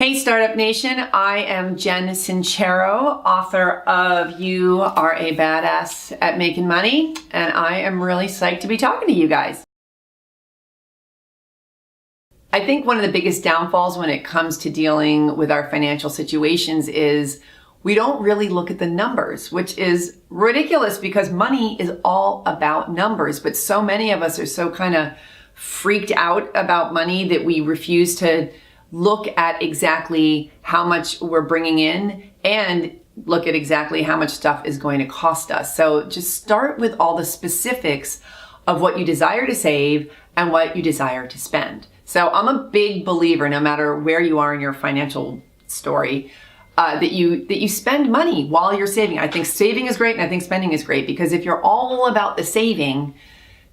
Hey Startup Nation, I am Jen Sincero, author of You Are a Badass at Making Money, and I am really psyched to be talking to you guys. I think one of the biggest downfalls when it comes to dealing with our financial situations is we don't really look at the numbers, which is ridiculous because money is all about numbers, but so many of us are so kind of freaked out about money that we refuse to look at exactly how much we're bringing in and look at exactly how much stuff is going to cost us. So just start with all the specifics of what you desire to save and what you desire to spend. So I'm a big believer, no matter where you are in your financial story, that you spend money while you're saving. I think saving is great and I think spending is great, because if you're all about the saving,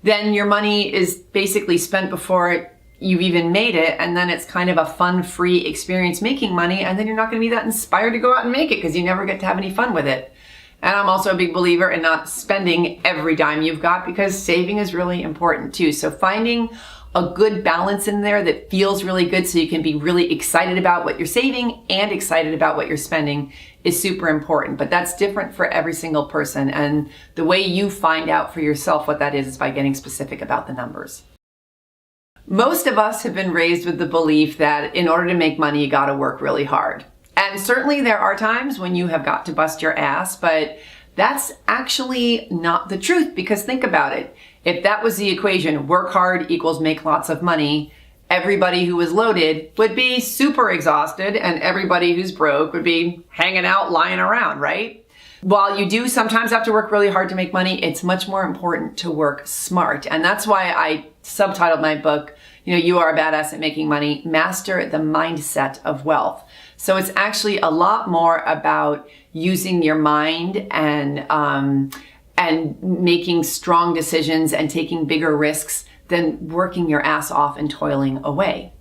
then your money is basically spent before you've even made it, and then it's kind of a fun, free experience making money, and then you're not going to be that inspired to go out and make it because you never get to have any fun with it. And I'm also a big believer in not spending every dime you've got, because saving is really important too. So finding a good balance in there that feels really good so you can be really excited about what you're saving and excited about what you're spending is super important. But that's different for every single person, and the way you find out for yourself what that is by getting specific about the numbers. Most of us have been raised with the belief that in order to make money, you gotta work really hard. And certainly there are times when you have got to bust your ass, but that's actually not the truth, because think about it. If that was the equation, work hard equals make lots of money, everybody who was loaded would be super exhausted and everybody who's broke would be hanging out, lying around, right? While you do sometimes have to work really hard to make money, it's much more important to work smart. And that's why I subtitled my book, You Are a Badass at Making Money, Master the Mindset of Wealth. So it's actually a lot more about using your mind and making strong decisions and taking bigger risks than working your ass off and toiling away.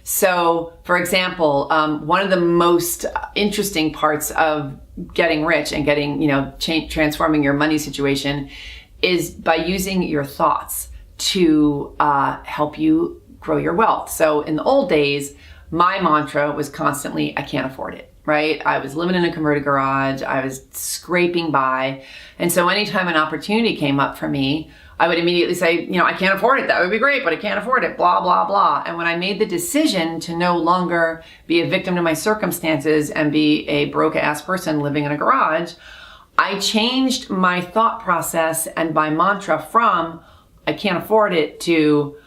So, for example, one of the most interesting parts of getting rich and getting, transforming your money situation is by using your thoughts to help you grow your wealth. So in the old days, my mantra was constantly, I can't afford it, right? I was living in a converted garage. I was scraping by. And so anytime an opportunity came up for me, I would immediately say, I can't afford it. That would be great, but I can't afford it, blah, blah, blah. And when I made the decision to no longer be a victim to my circumstances and be a broke ass person living in a garage, I changed my thought process and my mantra from, I can't afford it, to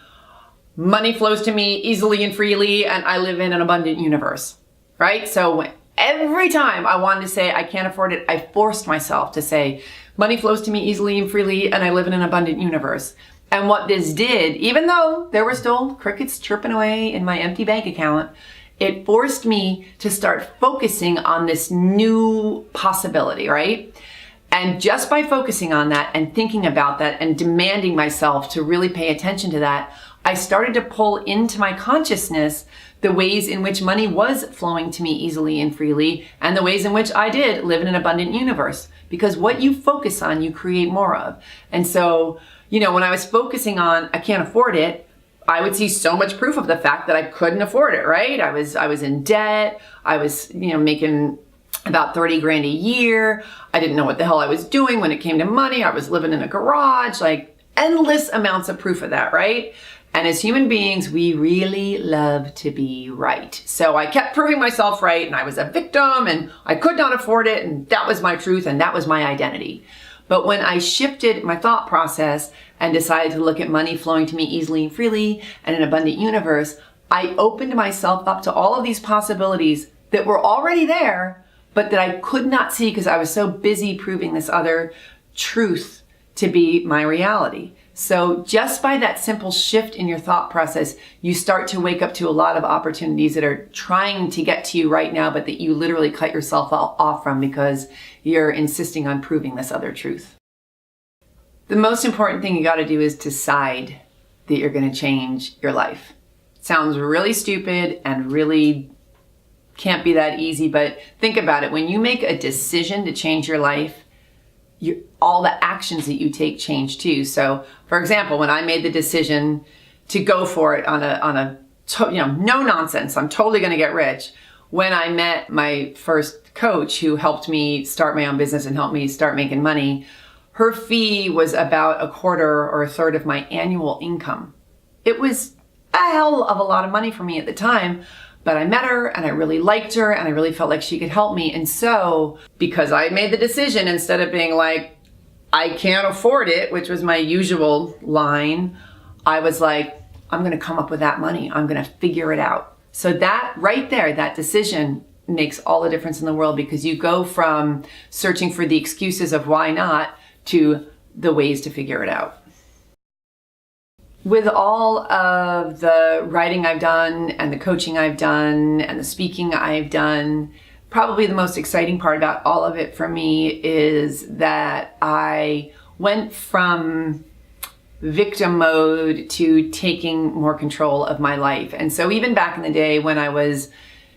money flows to me easily and freely and I live in an abundant universe, right? So every time I wanted to say I can't afford it, I forced myself to say, money flows to me easily and freely, and I live in an abundant universe. And what this did, even though there were still crickets chirping away in my empty bank account, it forced me to start focusing on this new possibility, right? And just by focusing on that and thinking about that and demanding myself to really pay attention to that, I started to pull into my consciousness the ways in which money was flowing to me easily and freely, and the ways in which I did live in an abundant universe. Because what you focus on, you create more of. And so, when I was focusing on, I can't afford it, I would see so much proof of the fact that I couldn't afford it, right? I was in debt. I was, making about 30 grand a year. I didn't know what the hell I was doing when it came to money. I was living in a garage, like endless amounts of proof of that, right? And as human beings, we really love to be right. So I kept proving myself right, and I was a victim and I could not afford it, and that was my truth and that was my identity. But when I shifted my thought process and decided to look at money flowing to me easily and freely and an abundant universe, I opened myself up to all of these possibilities that were already there, but that I could not see because I was so busy proving this other truth to be my reality. So just by that simple shift in your thought process, you start to wake up to a lot of opportunities that are trying to get to you right now, but that you literally cut yourself off from because you're insisting on proving this other truth. The most important thing you got to do is decide that you're going to change your life. It sounds really stupid and really can't be that easy, but think about it. When you make a decision to change your life, all the actions that you take change too. So, for example, when I made the decision to go for it on a no nonsense, I'm totally going to get rich. when I met my first coach who helped me start my own business and helped me start making money, her fee was about a quarter or a third of my annual income. It was a hell of a lot of money for me at the time, but I met her and I really liked her and I really felt like she could help me. And so, because I made the decision, instead of being like, I can't afford it, which was my usual line, I was like, I'm going to come up with that money. I'm going to figure it out. So that right there, that decision makes all the difference in the world, because you go from searching for the excuses of why not to the ways to figure it out. With all of the writing I've done and the coaching I've done and the speaking I've done, probably the most exciting part about all of it for me is that I went from victim mode to taking more control of my life. And so even back in the day when I was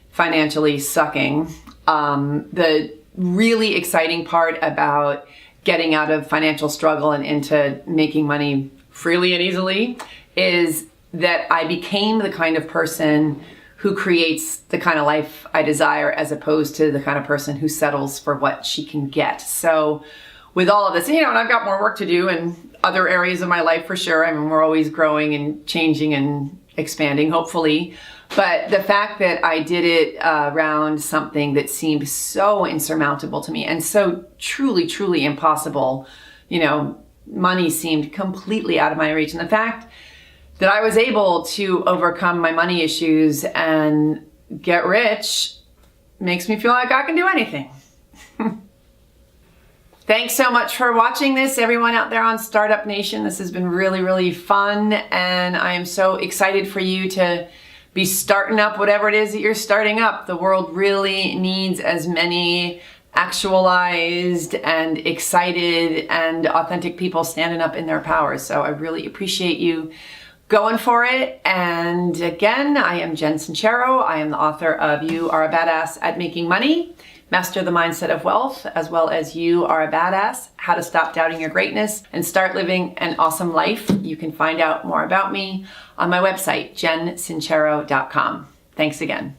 financially sucking, the really exciting part about getting out of financial struggle and into making money freely and easily is that I became the kind of person who creates the kind of life I desire, as opposed to the kind of person who settles for what she can get. So with all of this, and I've got more work to do in other areas of my life for sure. I mean, we're always growing and changing and expanding, hopefully. But the fact that I did it around something that seemed so insurmountable to me and so truly, truly impossible, money seemed completely out of my reach. And the fact that I was able to overcome my money issues and get rich makes me feel like I can do anything. Thanks so much for watching this, everyone out there on Startup Nation. This has been really, really fun, and I am so excited for you to be starting up whatever it is that you're starting up. The world really needs as many actualized and excited and authentic people standing up in their power. So I really appreciate you going for it. And again, I am Jen Sincero. I am the author of You Are a Badass at Making Money, Master the Mindset of Wealth, as well as You Are a Badass, How to Stop Doubting Your Greatness and Start Living an Awesome Life. You can find out more about me on my website, jensincero.com. Thanks again.